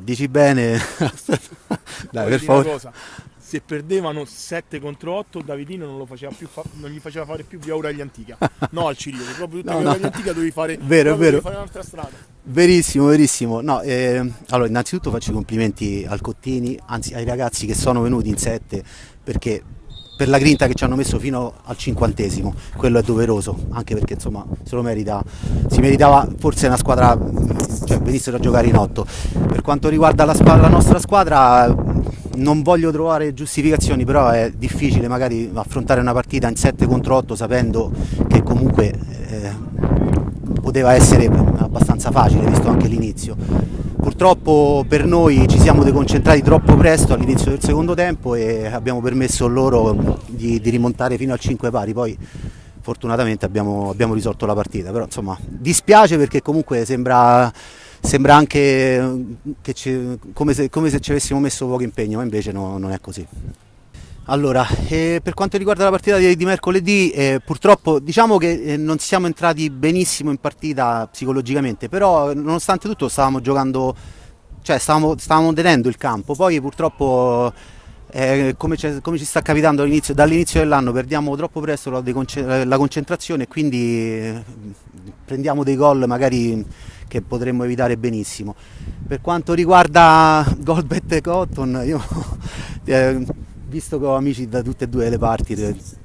Dici bene. Dai, Poi per ti dico una favore. cosa, se perdevano 7 contro 8 Davidino non lo faceva più non gli faceva fare più via ora agli antica. No al Cirillo, che proprio tutta No, via ora no, agli antica dovevi fare, è vero, è proprio dovevi vero. fare un'altra strada. Verissimo, verissimo. No, allora, innanzitutto faccio i complimenti al Cottini, anzi ai ragazzi che sono venuti in sette, perché per la grinta che ci hanno messo fino al 50°, quello è doveroso, anche perché insomma se lo merita, si meritava forse una squadra, cioè venissero a giocare in otto. Per quanto riguarda la nostra squadra, non voglio trovare giustificazioni, però è difficile magari affrontare una partita in 7 contro 8 sapendo che comunque poteva essere abbastanza facile visto anche l'inizio. Purtroppo per noi ci siamo deconcentrati troppo presto all'inizio del secondo tempo e abbiamo permesso loro di rimontare fino al 5 pari, poi fortunatamente abbiamo risolto la partita, però insomma dispiace perché comunque sembra anche come se ci avessimo messo poco impegno, ma invece no, non è così. Allora, per quanto riguarda la partita di mercoledì, purtroppo diciamo che non siamo entrati benissimo in partita psicologicamente, però nonostante tutto stavamo giocando, cioè stavamo tenendo il campo, poi purtroppo come ci sta capitando dall'inizio dell'anno perdiamo troppo presto la concentrazione e quindi prendiamo dei gol magari che potremmo evitare benissimo. Per quanto riguarda Golbet e Cotton, io visto che ho amici da tutte e due le parti,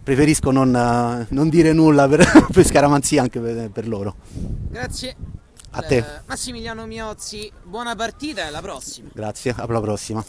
preferisco non dire nulla per scaramanzia anche per loro. Grazie. A te, Massimiliano Miozzi, buona partita e alla prossima. grazie, alla prossima.